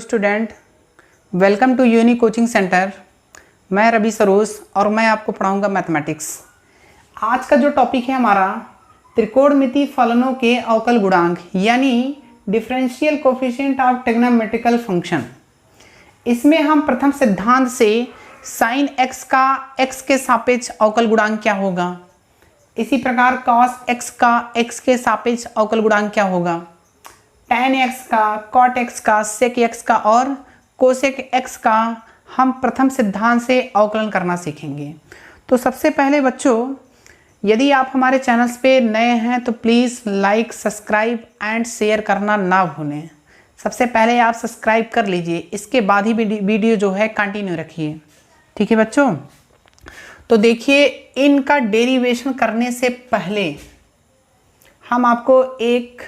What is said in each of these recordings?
Student, welcome to uni coaching centre. मैं रवि सरोज और मैं आपको पढ़ाऊंगा मैथमेटिक्स। आज का जो टॉपिक है हमारा त्रिकोणमितीय फलनों के अवकल गुणांक यानी differential coefficient of trigonometrical function. इसमें हम प्रथम सिद्धांत से साइन एक्स का एक्स के सापेक्ष अवकल गुणांक क्या होगा, इसी प्रकार कॉस एक्स का एक्स के सापेक्ष अवकल गुणांक क्या होगा, tan x का, cot x का, sec x का और cosec x का हम प्रथम सिद्धांत से अवकलन करना सीखेंगे। तो सबसे पहले बच्चों, यदि आप हमारे चैनल्स पे नए हैं तो please like, subscribe and share करना ना भूलें। सबसे पहले आप सब्सक्राइब कर लीजिए, इसके बाद ही वीडियो जो है कंटिन्यू रखिए, ठीक है बच्चों। तो देखिए, इनका डेरिवेशन करने से पहले हम आपको एक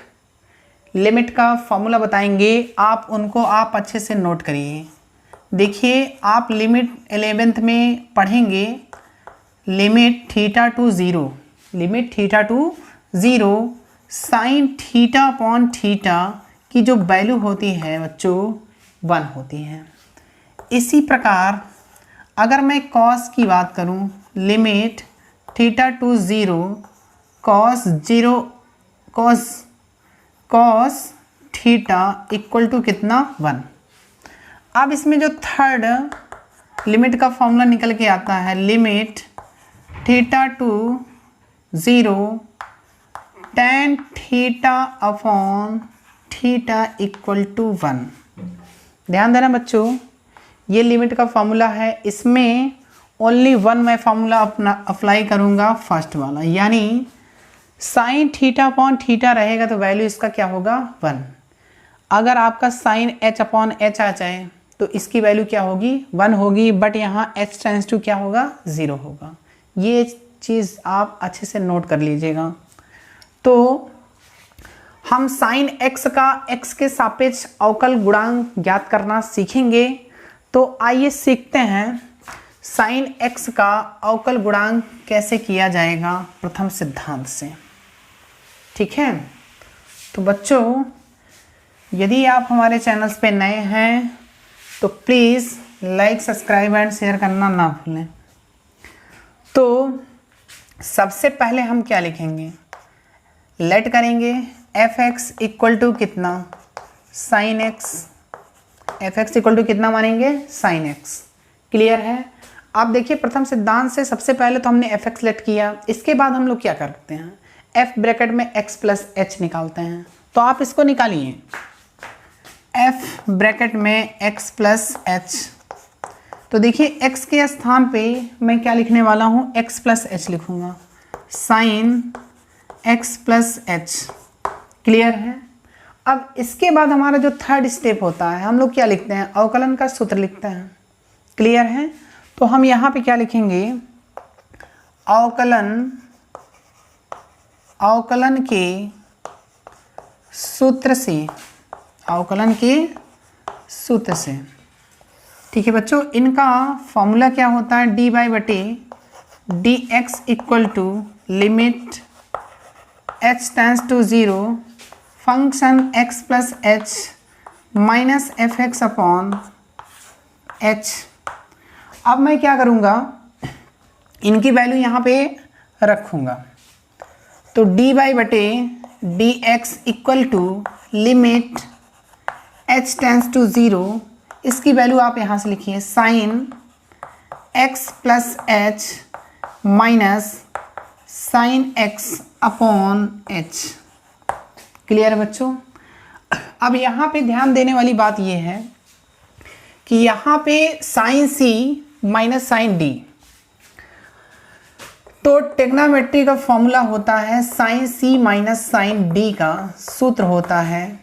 लिमिट का फॉर्मूला बताएंगे, आप अच्छे से नोट करिए। देखिए, आप लिमिट 11th में पढ़ेंगे, limit theta to zero sign theta upon theta की जो वैल्यू होती है बच्चों 1 होती है। इसी प्रकार अगर मैं कॉस की बात करूं, limit theta to zero cos theta equal to कितना 1। अब इसमें जो थर्ड लिमिट का फॉर्मूला निकल के आता है, limit theta to zero tan theta upon theta equal to 1। ध्यान देना बच्चों, ये लिमिट का फॉर्मूला है, इसमें ओनली 1 मैं फॉर्मूला अपना अप्लाई करूँगा, फर्स्ट वाला, यानी साइन थीटा अपॉन थीटा रहेगा तो वैल्यू इसका क्या होगा 1। अगर आपका साइन h अपॉन h आ जाए तो इसकी वैल्यू क्या होगी 1 होगी, बट यहाँ h टेंस टू क्या होगा 0 होगा। ये चीज़ आप अच्छे से नोट कर लीजिएगा। तो हम साइन x का x के सापेक्ष अवकल गुणांक ज्ञात करना सीखेंगे। तो आइए सीखते हैं साइन x का अवकल गुणांक कैसे किया जाएगा प्रथम सिद्धांत से, ठीक है। तो बच्चों, यदि आप हमारे चैनल्स पे नए हैं तो please like, subscribe and share करना ना भूलें। तो सबसे पहले हम क्या लिखेंगे, लेट करेंगे एफ एक्स इक्वल टू कितना sine x, f x equal to कितना मानेंगे साइन एक्स। क्लियर है। अब देखिए, प्रथम सिद्धांत से सबसे पहले तो हमने एफ एक्स लेट किया, इसके बाद हम लोग क्या करते हैं, एफ ब्रैकेट में x प्लस एच निकालते हैं। तो आप इसको निकालिए, एफ ब्रैकेट में x प्लस एच। तो देखिए, x के स्थान पे मैं क्या लिखने वाला हूँ, x प्लस एच लिखूँगा, sine x plus h. Clear है। अब इसके बाद हमारा जो थर्ड स्टेप होता है, हम लोग क्या लिखते हैं, अवकलन का सूत्र लिखते हैं। क्लियर है। तो हम यहाँ पे क्या लिखेंगे, अवकलन के सूत्र से, ठीक है बच्चों। इनका फॉर्मूला क्या होता है, डी बाई बटे d x equal to limit h tends to zero function x plus h minus f x upon h. अब मैं क्या करूँगा, इनकी वैल्यू यहाँ पे रखूँगा। तो d बाई बटे d x equal to limit h tends to zero, इसकी वैल्यू आप यहाँ से लिखिए sine x plus h minus sine x upon h। Clear है बच्चों। अब यहाँ पे ध्यान देने वाली बात ये है कि यहाँ पे sine c minus sine d, तो ट्रिग्नोमेट्री का फॉर्मूला होता है sine c minus sine d का सूत्र होता है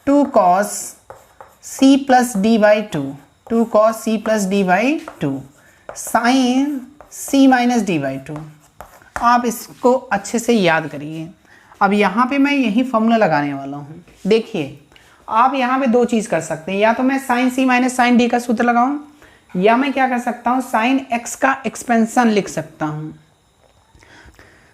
2 cos c plus d by 2 sine c minus d by 2। आप इसको अच्छे से याद करिए। अब यहाँ पे मैं यही फॉर्मूला लगाने वाला हूँ। देखिए, आप यहाँ पे दो चीज़ कर सकते हैं, या तो मैं sine c minus sine d का सूत्र लगाऊँ, या मैं क्या कर सकता हूँ, साइन x का एक्सपेंशन लिख सकता हूँ।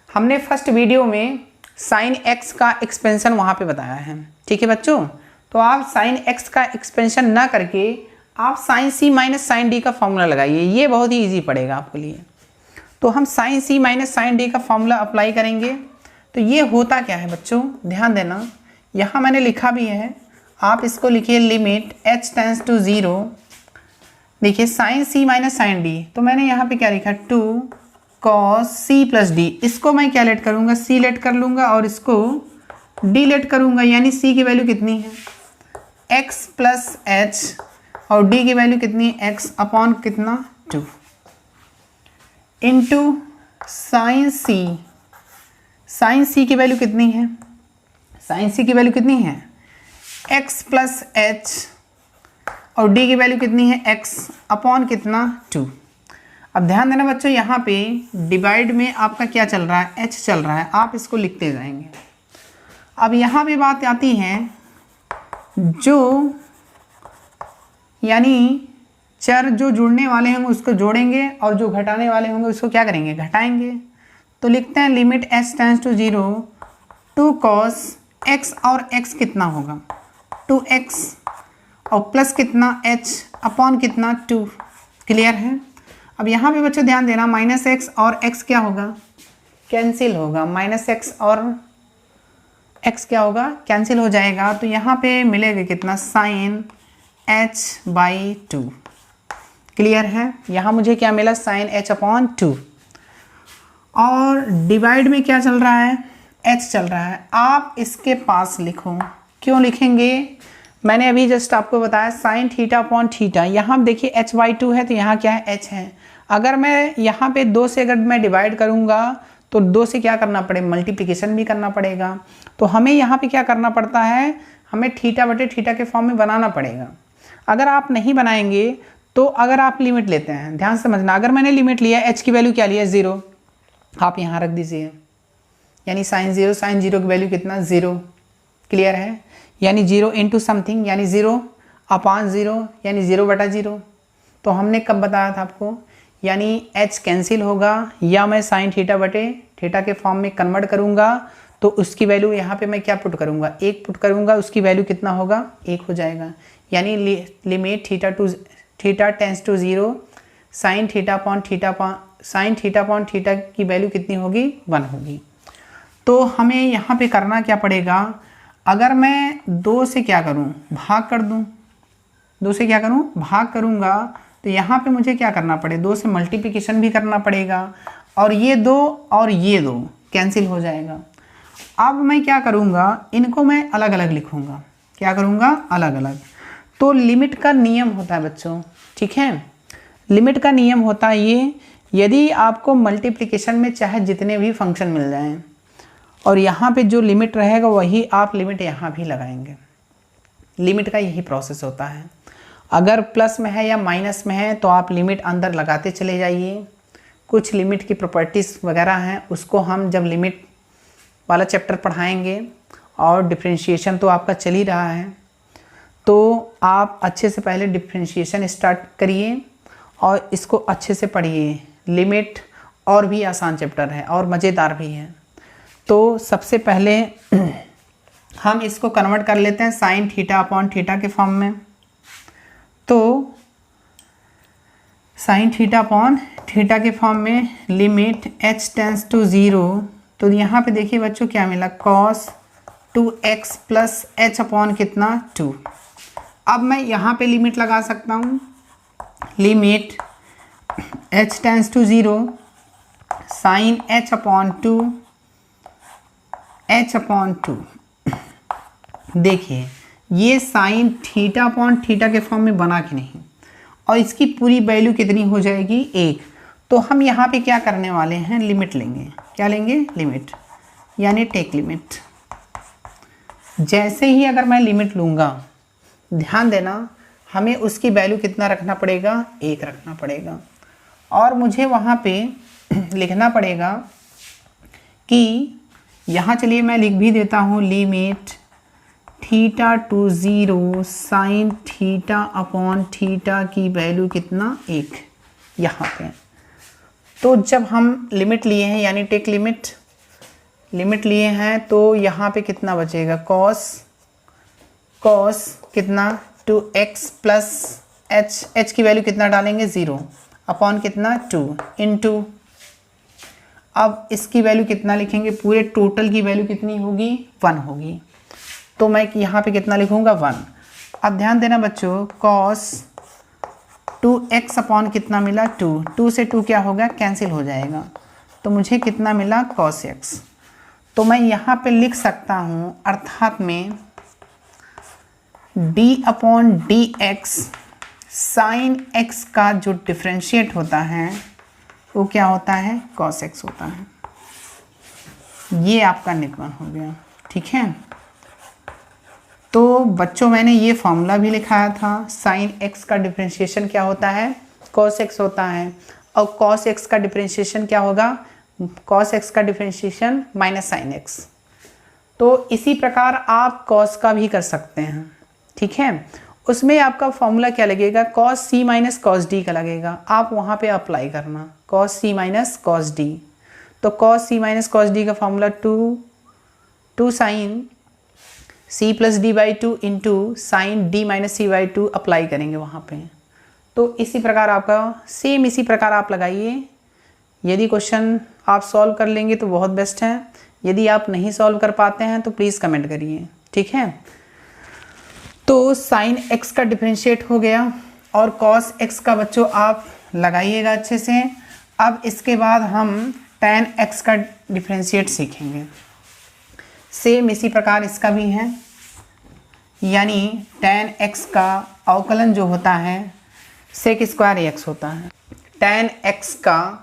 हमने फर्स्ट वीडियो में साइन x का एक्सपेंशन वहाँ पे बताया है, ठीक है बच्चों। तो आप साइन एक्स का एक्सपेंशन ना करके आप साइन सी माइनस साइन डी का फॉर्मूला लगाइए, ये बहुत ही ईजी पड़ेगा आपके लिए। तो हम साइन सी माइनस साइन डी का फॉर्मूला अप्लाई करेंगे। तो ये होता क्या है बच्चों, ध्यान देना, यहाँ मैंने लिखा भी है, आप इसको लिखिए लिमिट h टेंस टू 0, देखिए साइन सी माइनस साइन डी, तो मैंने यहाँ पे क्या लिखा 2 cos c प्लस डी, इसको मैं क्या लेट करूँगा, c लेट कर लूँगा और इसको d लेट करूँगा, यानी c की वैल्यू कितनी है x प्लस एच और d की वैल्यू कितनी है x अपॉन कितना 2 इंटू साइन सी की वैल्यू कितनी है, साइन सी की वैल्यू कितनी है x प्लस एच और d की वैल्यू कितनी है x अपॉन कितना 2। अब ध्यान देना बच्चों, यहाँ पे डिवाइड में आपका क्या चल रहा है, h चल रहा है, आप इसको लिखते जाएंगे। अब यहाँ पे बात आती है जो यानी चर जो जुड़ने वाले होंगे उसको जोड़ेंगे और जो घटाने वाले होंगे उसको क्या करेंगे, घटाएंगे। तो लिखते हैं limit h tends to 0 2 cos x और x कितना होगा 2x और प्लस कितना h अपॉन कितना 2। क्लियर है। अब यहाँ पे बच्चों ध्यान देना, माइनस x और x क्या होगा, कैंसिल होगा, माइनस x और x क्या होगा, कैंसिल हो जाएगा। तो यहाँ पे मिलेगा कितना साइन h बाई 2। क्लियर है। यहाँ मुझे क्या मिला साइन h अपॉन 2 और डिवाइड में क्या चल रहा है, h चल रहा है। आप इसके पास लिखो, क्यों लिखेंगे, मैंने अभी जस्ट आपको बताया साइन थीटा अपॉन थीटा, यहाँ देखिए h बाई 2 है तो यहाँ क्या है h है। अगर मैं यहाँ पे 2 से अगर मैं डिवाइड करूँगा तो 2 से क्या करना पड़ेगा, मल्टीप्लिकेशन भी करना पड़ेगा। तो हमें यहाँ पे क्या करना पड़ता है, हमें थीटा बटे थीटा के फॉर्म में बनाना पड़ेगा। अगर आप नहीं बनाएंगे तो अगर आप लिमिट लेते हैं, ध्यान समझना, अगर मैंने लिमिट लिया h की वैल्यू क्या लिया 0, आप यहाँ रख दीजिए, यानी साइन 0 की वैल्यू कितना 0। क्लियर है। यानी 0 इंटू समथिंग यानी 0 अपॉन 0 यानी 0 बटा 0। तो हमने कब बताया था आपको, यानी h कैंसिल होगा या मैं साइन थीटा बटे थीटा के फॉर्म में कन्वर्ट करूँगा तो उसकी वैल्यू यहाँ पे मैं क्या पुट करूँगा, 1 पुट करूँगा, उसकी वैल्यू कितना होगा 1 हो जाएगा। यानी limit theta tends to 0 sine theta upon theta की वैल्यू कितनी होगी 1 होगी। तो हमें यहाँ पे करना क्या पड़ेगा, अगर मैं 2 से क्या करूँ, भाग कर दूँ, 2 से क्या करूँ, भाग करूँगा, तो यहाँ पे मुझे क्या करना पड़े, 2 से मल्टीप्लिकेशन भी करना पड़ेगा और ये 2 और ये 2 कैंसिल हो जाएगा। अब मैं क्या करूँगा, इनको मैं अलग अलग लिखूँगा, क्या करूँगा, अलग अलग। तो लिमिट का नियम होता है बच्चों, ठीक है, लिमिट का नियम होता है ये, यदि आपको मल्टीप्लिकेशन में चाहे जितने भी फंक्शन मिल जाएं और यहाँ पे जो लिमिट रहेगा वही आप लिमिट यहाँ भी लगाएंगे। लिमिट का यही प्रोसेस होता है। अगर प्लस में है या माइनस में है तो आप लिमिट अंदर लगाते चले जाइए। कुछ लिमिट की प्रॉपर्टीज़ वगैरह हैं, उसको हम जब लिमिट वाला चैप्टर पढ़ाएंगे, और डिफरेंशिएशन तो आपका चल ही रहा है, तो आप अच्छे से पहले डिफरेंशिएशन स्टार्ट करिए और इसको अच्छे से पढ़िए। लिमिट और भी आसान चैप्टर है और मज़ेदार भी है। तो सबसे पहले हम इसको कन्वर्ट कर लेते हैं साइन थीटा अपॉन थीटा के फॉर्म में। तो साइन थीटा अपॉन थीटा के फॉर्म में लिमिट h टेंस टू 0, तो यहाँ पे देखिए बच्चों क्या मिला, cos 2x plus h upon कितना 2। अब मैं यहाँ पे लिमिट लगा सकता हूँ, limit h tends to 0 sine h upon 2 h upon 2। देखिए ये साइन थीटा अपॉन थीटा के फॉर्म में बना कि नहीं, और इसकी पूरी वैल्यू कितनी हो जाएगी 1। तो हम यहाँ पे क्या करने वाले हैं, लिमिट लेंगे। क्या लेंगे, लिमिट, यानी टेक लिमिट। जैसे ही अगर मैं लिमिट लूँगा, ध्यान देना, हमें उसकी वैल्यू कितना रखना पड़ेगा, 1 रखना पड़ेगा। और मुझे वहाँ पे लिखना पड़ेगा कि यहाँ, चलिए मैं लिख भी देता हूँ, limit theta to 0 sine theta upon theta की वैल्यू कितना 1 यहाँ पे। तो जब हम लिमिट लिए हैं, यानी टेक लिमिट लिए हैं, तो यहाँ पे कितना बचेगा, कॉस कितना 2x प्लस एच की वैल्यू कितना डालेंगे 0 अपॉन कितना 2 इंटू, अब इसकी वैल्यू कितना लिखेंगे, पूरे टोटल की वैल्यू कितनी होगी 1 होगी, तो मैं यहाँ पे कितना लिखूँगा 1। अब ध्यान देना बच्चों, कॉस 2x अपॉन कितना मिला 2 से 2 क्या होगा कैंसिल हो जाएगा, तो मुझे कितना मिला cos x। तो मैं यहाँ पे लिख सकता हूँ अर्थात में d upon d x sine x का जो डिफ्रेंशिएट होता है वो क्या होता है cos x होता है। ये आपका निगमन हो गया, ठीक है। तो बच्चों मैंने ये फॉर्मूला भी लिखाया था, साइन x का डिफरेंशिएशन क्या होता है cos x होता है, और cos x का डिफरेंशिएशन क्या होगा, cos x का डिफरेंशिएशन माइनस साइन x। तो इसी प्रकार आप cos का भी कर सकते हैं, ठीक है। उसमें आपका फॉर्मूला क्या लगेगा, cos c minus cos d का लगेगा, आप वहाँ पे अप्लाई करना cos c minus cos d। तो cos c minus cos d का formula 2 sine c plus d by 2 into sine d minus c by 2 apply करेंगे वहाँ पे। तो इसी प्रकार आपका सेम इसी प्रकार आप लगाइए। यदि क्वेश्चन आप सॉल्व कर लेंगे तो बहुत बेस्ट है, यदि आप नहीं सॉल्व कर पाते हैं तो प्लीज़ कमेंट करिए, ठीक है। तो साइन x का डिफरेंशिएट हो गया और cos x का बच्चों आप लगाइएगा अच्छे से। अब इसके बाद हम tan x का डिफरेंशिएट सीखेंगे, सेम इसी प्रकार इसका भी है, यानी tan x का अवकलन जो होता है सेक स्क्वायर x होता है। tan x का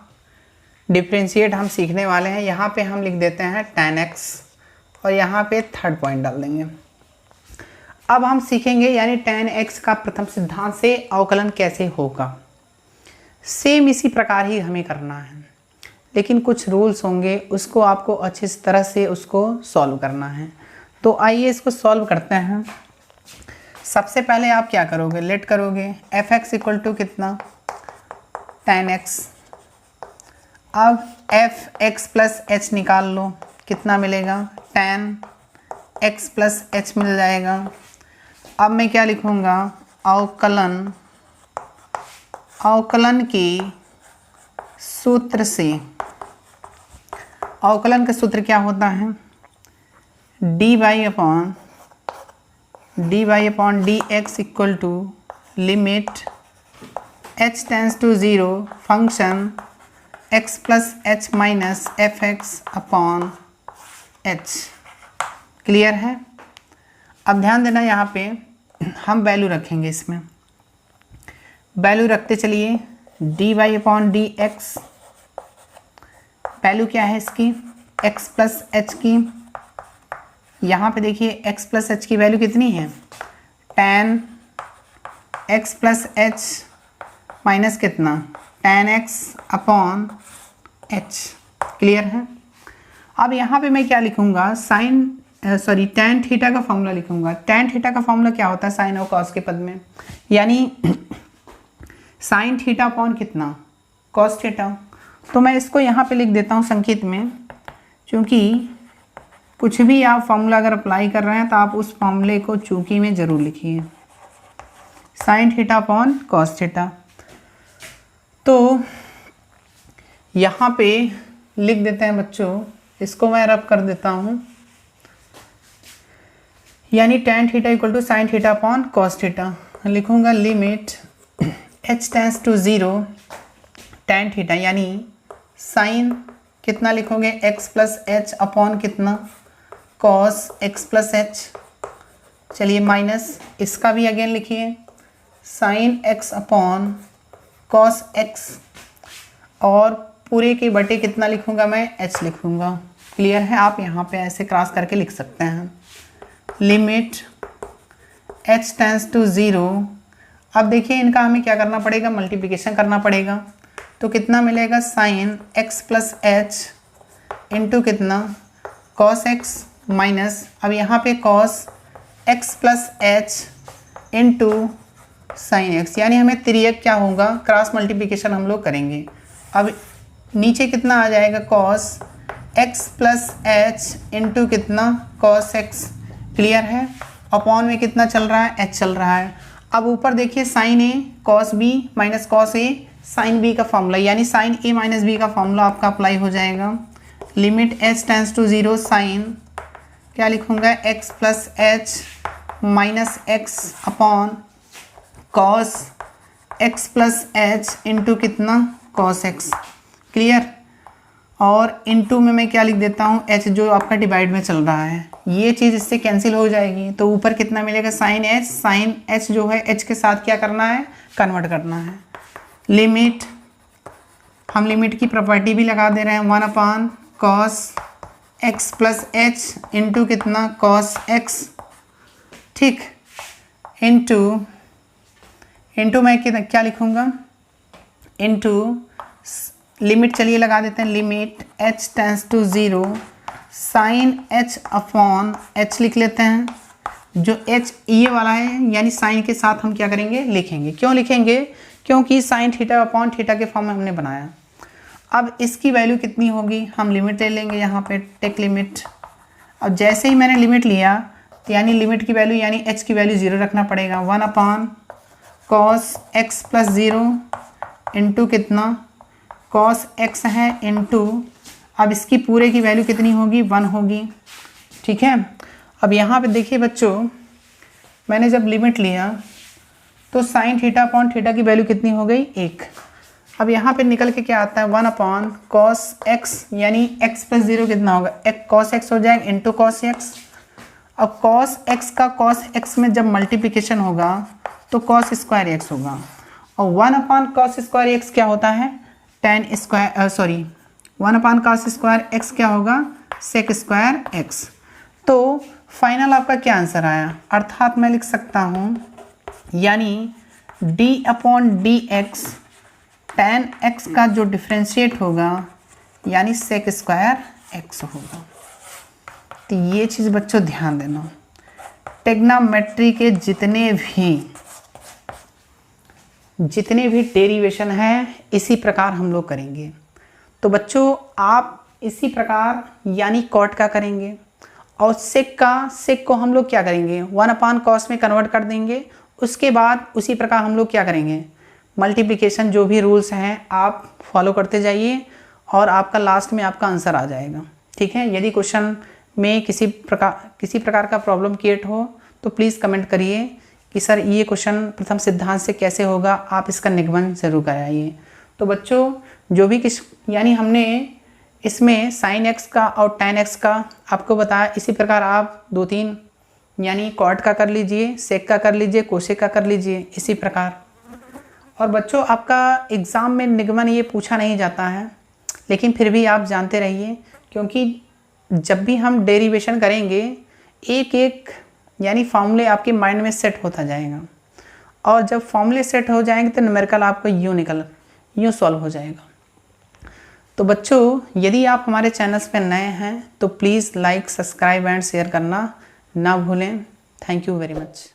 डिफरेंशिएट हम सीखने वाले हैं, यहाँ पे हम लिख देते हैं tan x और यहाँ पे थर्ड पॉइंट डाल देंगे। अब हम सीखेंगे यानी tan x का प्रथम सिद्धांत से अवकलन कैसे होगा। सेम इसी प्रकार ही हमें करना है, लेकिन कुछ रूल्स होंगे, उसको आपको अच्छी तरह से उसको सॉल्व करना है। तो आइए इसको सॉल्व करते हैं। सबसे पहले आप क्या करोगे, लेट करोगे f(x) इक्वल टू कितना tan x। अब f(x) प्लस h निकाल लो, कितना मिलेगा tan x प्लस h मिल जाएगा। अब मैं क्या लिखूँगा, अवकलन की सूत्र से, अवकलन का सूत्र क्या होता है dy upon d x equal to limit h tends to 0 function x plus h minus f(x) upon h। Clear है। अब ध्यान देना, यहाँ पे हम वैल्यू रखेंगे, इसमें वैल्यू रखते चलिए dy upon d x, value क्या है इसकी x प्लस h की। यहाँ पे देखिए x प्लस h की वैल्यू कितनी है tan x plus h minus कितना tan x upon h। Clear है। अब यहाँ पे मैं क्या लिखूँगा, tan थीटा का फॉर्मूला लिखूँगा। tan थीटा का फॉर्मूला क्या होता है साइन और कॉस के पद में, यानी साइन थीटा अपॉन कितना कॉस थीटा। तो मैं इसको यहाँ पे लिख देता हूँ संकेत में, क्योंकि कुछ भी आप फॉर्मूला अगर अप्लाई कर रहे हैं तो आप उस फॉर्मूले को चूंकि में ज़रूर लिखिए, sign theta upon cos theta. तो यहाँ पे लिख देते हैं बच्चों, इसको मैं रब कर देता हूँ, यानी tan theta equal to sine theta upon cos theta. लिखूँगा limit h tends to 0 tan theta, यानी साइन कितना लिखोगे x प्लस h अपॉन कितना cos x प्लस h। चलिए माइनस इसका भी अगेन लिखिए sine x upon cos x, और पूरे के बटे कितना लिखूँगा मैं h लिखूँगा। क्लियर है। आप यहाँ पे ऐसे क्रॉस करके लिख सकते हैं लिमिट h टेंस टू 0। अब देखिए इनका हमें क्या करना पड़ेगा, मल्टीप्लिकेशन करना पड़ेगा। तो कितना मिलेगा sine x plus h into कितना cos x माइनस, अब यहाँ पे cos x plus h into sine x, यानी हमें तिर्यक क्या होगा, क्रॉस मल्टीप्लिकेशन हम लोग करेंगे। अब नीचे कितना आ जाएगा cos x plus h into कितना cos x। क्लियर है। अपॉन में कितना चल रहा है, एच चल रहा है। अब ऊपर देखिए sine a cos b minus cos a sine b का फॉर्मूला, यानी साइन ए माइनस बी का फॉर्मूला आपका अप्लाई हो जाएगा। Limit h tends to 0 sine क्या लिखूँगा, x plus h minus x upon cos x plus h into कितना, cos x. Clear. और इनटू में मैं क्या लिख देता हूँ, एच जो आपका डिवाइड में चल रहा है, ये चीज़ इससे कैंसिल हो जाएगी। तो ऊपर कितना मिलेगा, साइन एच जो है एच के साथ क्या करना है, कन्वर्ट करना है। लिमिट, हम लिमिट की प्रॉपर्टी भी लगा दे रहे हैं, 1 upon cos x plus h into कितना, कॉस एक्स। ठीक। इंटू मैं क्या लिखूँगा, इंटू लिमिट चलिए लगा देते हैं, limit h tends to 0 sine h upon h लिख लेते हैं। जो एच ये वाला है यानी साइन के साथ हम क्या करेंगे, लिखेंगे। क्यों लिखेंगे, क्योंकि साइन थीटा अपॉन थीटा के फॉर्म में हमने बनाया। अब इसकी वैल्यू कितनी होगी, हम लिमिट ले लेंगे यहाँ पे, टेक लिमिट। अब जैसे ही मैंने लिमिट लिया तो यानी लिमिट की वैल्यू यानी एच की वैल्यू 0 रखना पड़ेगा। 1 upon cos x plus 0 into कितना, कॉस एक्स है इंटू, अब इसकी पूरे की वैल्यू कितनी होगी, 1 होगी। ठीक है। अब यहाँ पे देखिए बच्चों, मैंने जब लिमिट लिया तो साइन थीटा अपॉन थीटा की वैल्यू कितनी हो गई, 1। अब यहाँ पे निकल के क्या आता है, 1 अपॉन कॉस एक्स यानी एक्स प्लस 0 कितना होगा, एक कॉस एक्स हो जाएगा इंटू कॉस एक्स। अब कॉस एक्स का कॉस एक्स में जब मल्टीप्लिकेशन होगा तो कॉस स्क्वायर एक्स होगा, और 1 अपॉन कॉस स्क्वायर एक्स क्या होता है, ten square 1 upon cos square x क्या होगा, सेक स्क्वायर एक्स। तो फाइनल आपका क्या आंसर आया, अर्थात मैं लिख सकता हूँ यानी d upon d x ten x का जो डिफ्रेंशिएट होगा यानी सेक स्क्वायर एक्स होगा। तो ये चीज़ बच्चों ध्यान देना, ट्रिग्नोमेट्री के जितने भी डेरिवेशन हैं इसी प्रकार हम लोग करेंगे। तो बच्चों आप इसी प्रकार यानी कॉट का करेंगे, और सेक को हम लोग क्या करेंगे, 1 अपॉन कॉस में कन्वर्ट कर देंगे। उसके बाद उसी प्रकार हम लोग क्या करेंगे, मल्टीप्लिकेशन जो भी रूल्स हैं आप फॉलो करते जाइए और आपका लास्ट में आपका आंसर आ जाएगा। ठीक है। यदि क्वेश्चन में किसी प्रकार का प्रॉब्लम क्रिएट हो तो प्लीज़ कमेंट करिए कि सर ये क्वेश्चन प्रथम सिद्धांत से कैसे होगा, आप इसका निगमन जरूर कराइए। तो बच्चों जो भी यानी हमने इसमें साइन एक्स का और टेन एक्स का आपको बताया, इसी प्रकार आप 2-3 यानी कॉट का कर लीजिए, सेक का कर लीजिए, कोसेक का कर लीजिए, इसी प्रकार। और बच्चों आपका एग्ज़ाम में निगमन ये पूछा नहीं जाता है, लेकिन फिर भी आप जानते रहिए, क्योंकि जब भी हम डेरिवेशन करेंगे एक एक यानी फॉर्मूले आपके माइंड में सेट होता जाएगा, और जब फॉर्मूले सेट हो जाएंगे तो न्यूमेरिकल आपको यूँ सॉल्व हो जाएगा। तो बच्चों यदि आप हमारे चैनल्स पर नए हैं तो please like, subscribe and share करना ना भूलें। Thank you very much.